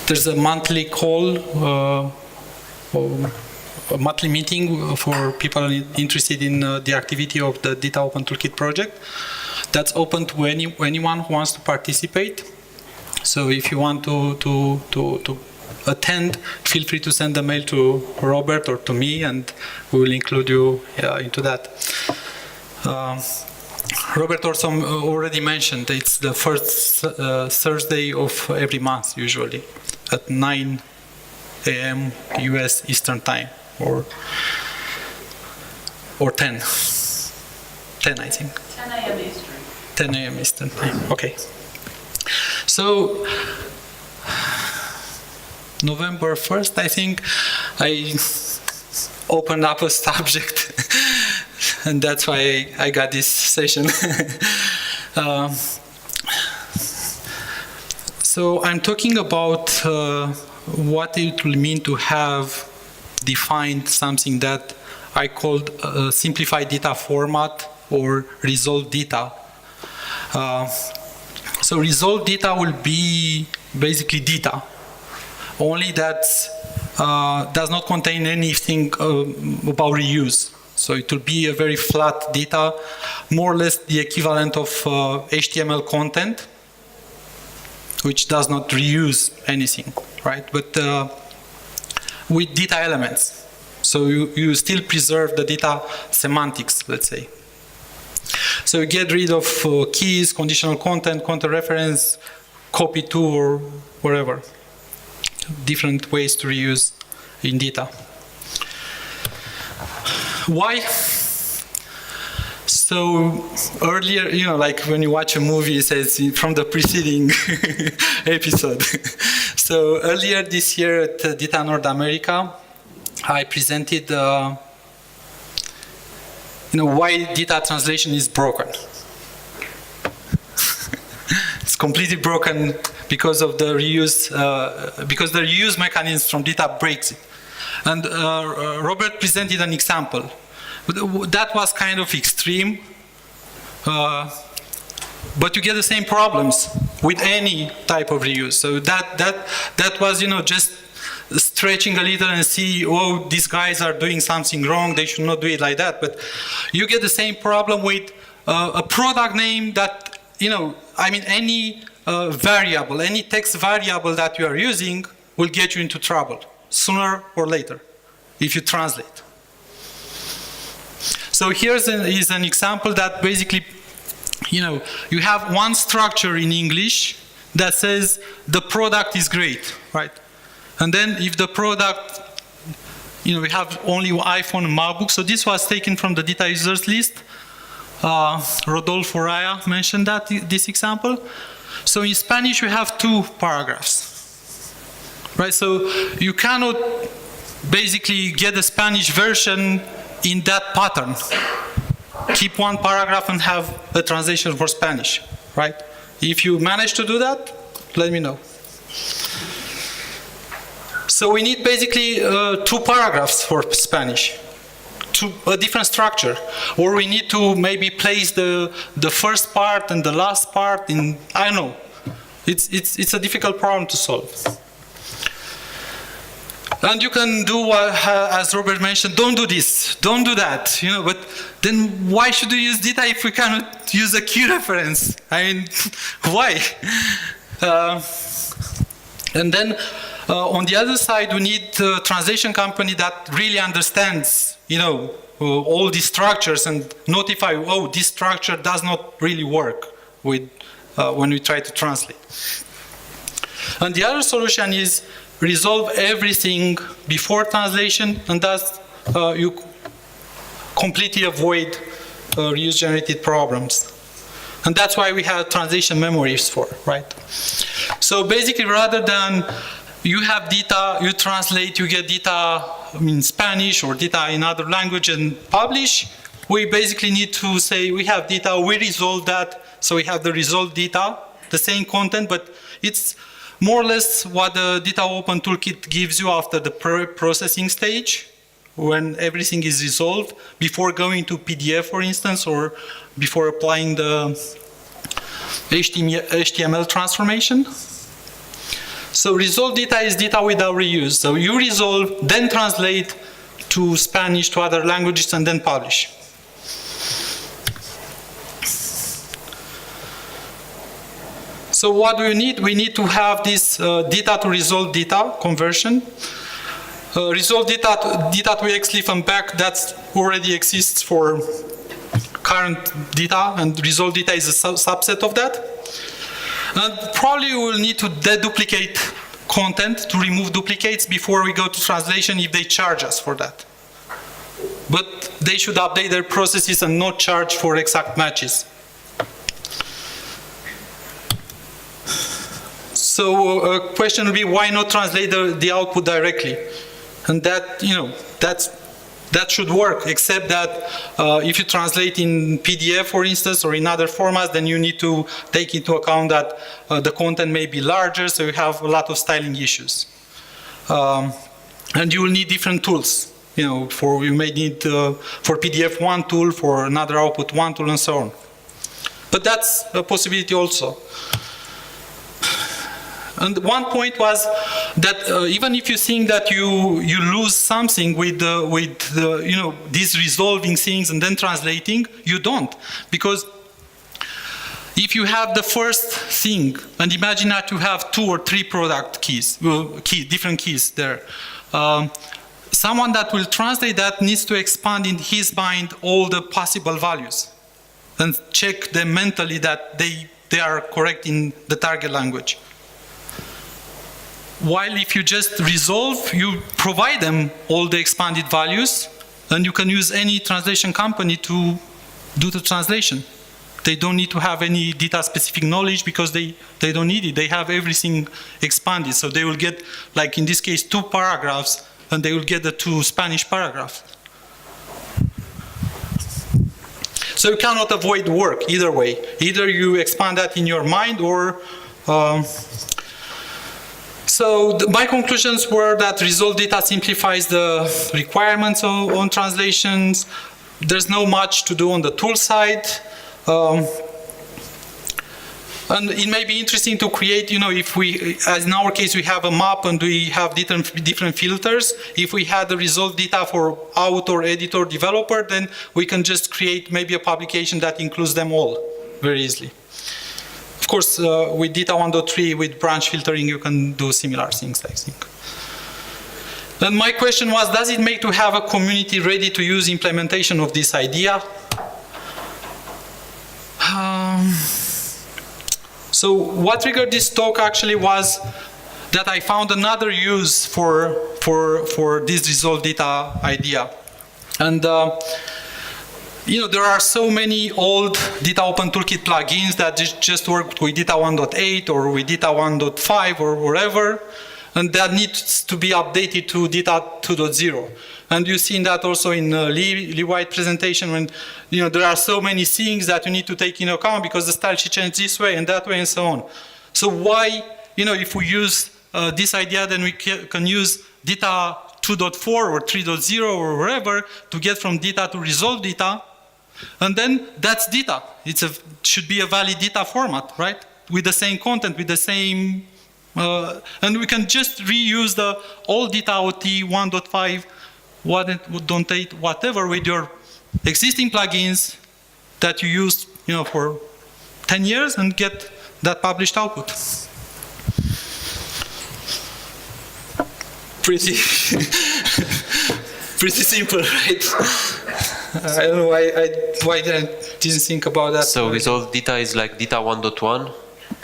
there's a monthly call, a monthly meeting for people interested in the activity of the DITA Open Toolkit project. That's open to anyone who wants to participate. So if you want to attend, feel free to send a mail to Robert or to me, and we will include you into that. Robert also already mentioned it's the first Thursday of every month, usually at 9 a.m. US Eastern Time, or 10, I think. 10 a.m. Eastern. 10 a.m. Eastern Time. Okay. So November 1st, I think, I opened up a subject, and that's why I got this session. So I'm talking about what it will mean to have defined something that I called a simplified data format, or resolved data. So resolved data will be basically data, only that does not contain anything about reuse. So it will be a very flat data, more or less the equivalent of HTML content, which does not reuse anything, right? But with data elements. So you still preserve the data semantics, let's say. So you get rid of keys, conditional content, content reference, copy to, or whatever. Different ways to reuse in data. Why? So earlier, you know, like when you watch a movie, it says from the preceding episode. So earlier this year at DITA North America, I presented why data translation is broken. It's completely broken because of the reuse, because the reuse mechanism from data breaks it. And Robert presented an example. That was kind of extreme, but you get the same problems with any type of reuse. So that was, just stretching a little and see, oh, these guys are doing something wrong, they should not do it like that. But you get the same problem with a product name that, any variable, any text variable that you are using will get you into trouble sooner or later if you translate. So here's is an example that basically, you have one structure in English that says the product is great, right? And then if the product, we have only iPhone and MacBook. So this was taken from the data users list. Rodolfo Raya mentioned this example. So in Spanish, we have two paragraphs, right? So you cannot basically get the Spanish version in that pattern. Keep one paragraph and have a translation for Spanish, right? If you manage to do that, let me know. So we need basically two paragraphs for Spanish, a different structure. Or we need to maybe place the first part and the last part in, I don't know. It's a difficult problem to solve. And you can do, as Robert mentioned, don't do this, don't do that, but then why should we use data if we cannot use a key reference? I mean, why? And then on the other side, we need a translation company that really understands, all these structures and notify, oh, this structure does not really work with when we try to translate. And the other solution is resolve everything before translation, and thus you completely avoid reuse-generated problems. And that's why we have translation memories for, right? So basically, rather than you have data, you translate, you get data in Spanish or data in other language and publish, we basically need to say we have data, we resolve that, so we have the resolved data, the same content, but it's more or less what the DITA Open Toolkit gives you after the processing stage, when everything is resolved, before going to PDF, for instance, or before applying the HTML transformation. So resolve data is data without reuse. So you resolve, then translate to Spanish, to other languages, and then publish. So what do you need? We need to have this data to resolve data conversion. Resolve data to XLIF and back, that already exists for current data, and resolve data is a subset of that. And probably we will need to deduplicate content to remove duplicates before we go to translation if they charge us for that. But they should update their processes and not charge for exact matches. So a question will be, why not translate the output directly? And that, you know, that should work, except that if you translate in PDF, for instance, or in other formats, then you need to take into account that the content may be larger, so you have a lot of styling issues. And you will need different tools. You know, you may need for PDF one tool, for another output one tool, and so on. But that's a possibility also. And one point was that even if you think that you lose something with you know, these resolving things and then translating, you don't, because if you have the first thing, and imagine that you have 2 or 3 product keys, different keys there, someone that will translate that needs to expand in his mind all the possible values and check them mentally that they are correct in the target language. While if you just resolve, you provide them all the expanded values, and you can use any translation company to do the translation. They don't need to have any data-specific knowledge because they don't need it. They have everything expanded. So they will get, like in this case, 2 paragraphs, and they will get the 2 Spanish paragraphs. So you cannot avoid work either way. Either you expand that in your mind, or so my conclusions were that resolve data simplifies the requirements on translations. There's no much to do on the tool side. And it may be interesting to create, you know, if we, as in our case, we have a map and we have different filters. If we had the resolve data for author, editor, developer, then we can just create maybe a publication that includes them all very easily. Of course, with DITA 1.3, with branch filtering, you can do similar things, I think. Then my question was, does it make to have a community ready to use implementation of this idea? So what triggered this talk actually was that I found another use for this resolve data idea. And you know, there are so many old DITA Open Toolkit plugins that just work with DITA 1.8 or with DITA 1.5 or wherever, and that needs to be updated to DITA 2.0. And you've seen that also in Lee White's presentation, when, you know, there are so many things that you need to take into account because the style sheet changed this way and that way and so on. So why, you know, if we use this idea, then we can use DITA 2.4 or 3.0 or wherever to get from DITA to resolve data. And then that's DITA. Should be a valid DITA format, right? With the same content, with the same, and we can just reuse the old DITA-OT 1.5, 1.8, whatever, with your existing plugins that you used, you know, for 10 years and get that published output. Pretty simple, right? I don't know why I didn't think about that. So resolve data is like DITA 1.1?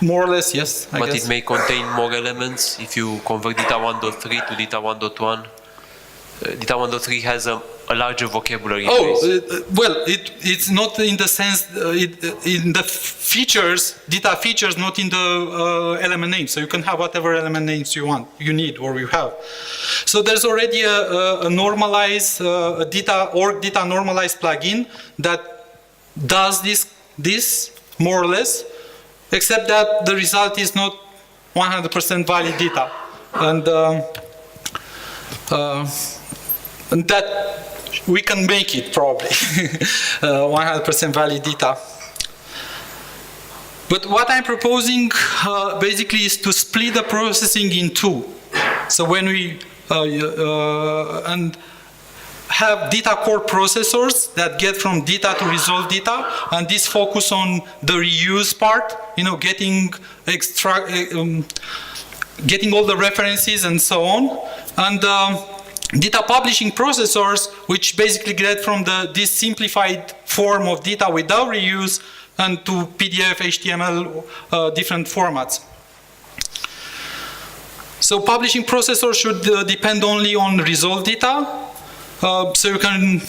More or less, yes. But it may contain more elements if you convert DITA 1.3 to DITA 1.1. DITA 1.3 has a larger vocabulary. Well, it's not in the sense, in the features, DITA features, not in the element names. So you can have whatever element names you want, you need, or you have. So there's already a normalized, a org DITA normalized plugin that does this more or less, except that the result is not 100% valid data. And that we can make it probably 100% valid data. But what I'm proposing basically is to split the processing in two. So when we and have DITA core processors that get from DITA to resolve DITA, and this focus on the reuse part, getting getting all the references and so on, and DITA publishing processors, which basically get from this simplified form of DITA without reuse and to PDF, HTML, different formats. So publishing processor should depend only on resolve DITA. So you can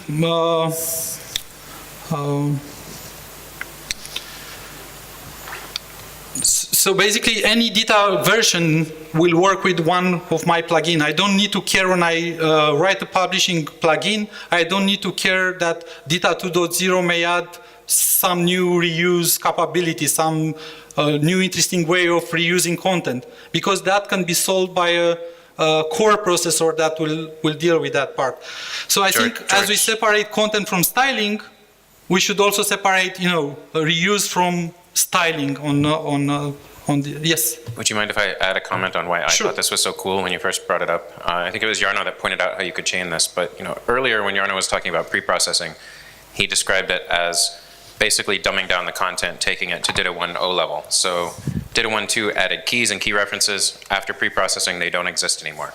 so basically any DITA version will work with one of my plugin. I don't need to care when I write a publishing plugin. I don't need to care that DITA 2.0 may add some new reuse capability, some new interesting way of reusing content, because that can be solved by a core processor that will deal with that part. So I think as we separate content from styling, we should also separate, reuse from styling on the, yes? Would you mind if I add a comment on why I Sure. thought this was so cool when you first brought it up? I think it was Jarno that pointed out how you could chain this, but earlier when Jarno was talking about pre-processing, he described it as basically dumbing down the content, taking it to DITA 1.0 level. So DITA 1.2 added keys and key references. After pre-processing, they don't exist anymore.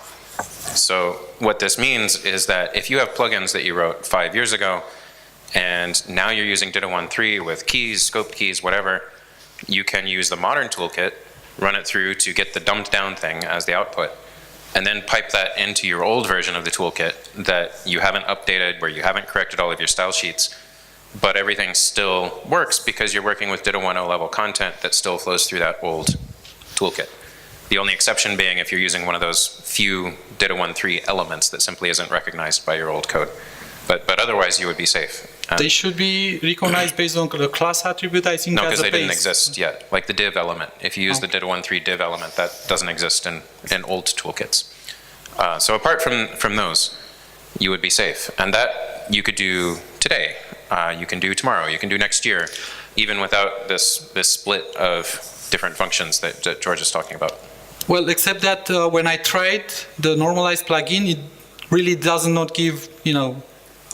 So what this means is that if you have plugins that you wrote 5 years ago, and now you're using DITA 1.3 with keys, scope keys, whatever, you can use the modern toolkit, run it through to get the dumbed down thing as the output, and then pipe that into your old version of the toolkit that you haven't updated, where you haven't corrected all of your style sheets, but everything still works because you're working with DITA 1.0 level content that still flows through that old toolkit. The only exception being if you're using one of those few DITA 1.3 elements that simply isn't recognized by your old code. But otherwise you would be safe. They should be recognized based on the class attribute, I think. No, as because a they didn't base. exist yet. Like the div element. If you use the DITA 1.3 div element, that doesn't exist in old toolkits. So apart from those, you would be safe. And that you could do today. You can do tomorrow. You can do next year, even without this split of different functions that George is talking about. Well, except that when I tried the normalized plugin, it really does not give,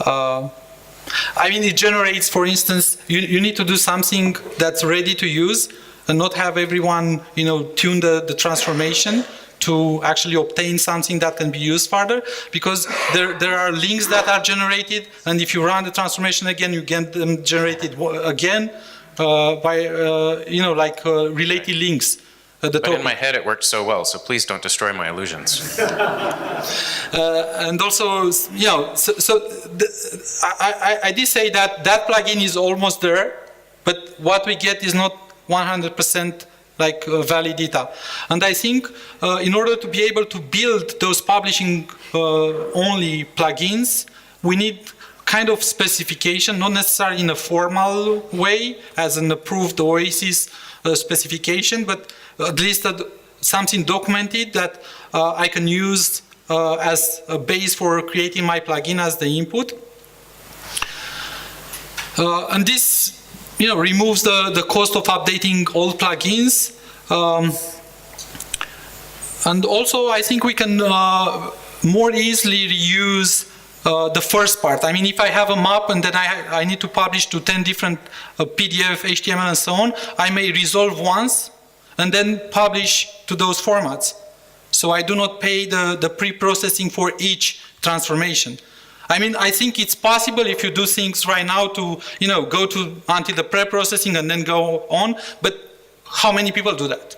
I mean, it generates, for instance, you need to do something that's ready to use and not have everyone, tune the transformation to actually obtain something that can be used further, because there are links that are generated, and if you run the transformation again, you get them generated again by, related links. But in my head it worked so well, so please don't destroy my illusions. And also, I did say that plugin is almost there, but what we get is not 100% like valid data. And I think in order to be able to build those publishing only plugins, we need kind of specification, not necessarily in a formal way as an approved OASIS specification, but at least something documented that I can use as a base for creating my plugin as the input. And this removes the cost of updating old plugins. And also I think we can more easily reuse the first part. I mean, if I have a map and then I need to publish to 10 different PDF, HTML and so on, I may resolve once and then publish to those formats. So I do not pay the pre-processing for each transformation. I mean, I think it's possible if you do things right now to, go until the pre-processing and then go on, but how many people do that?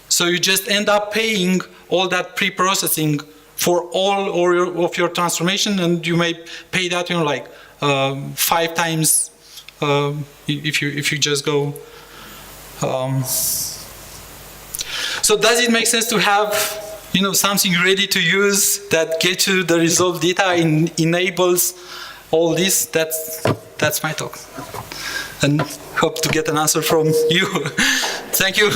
So you just end up paying all that pre-processing for all of your transformation, and you may pay that, 5 times if you just go. So does it make sense to have something ready to use that gets you the resolved data and enables all this? That's my talk, and hope to get an answer from you. Thank you.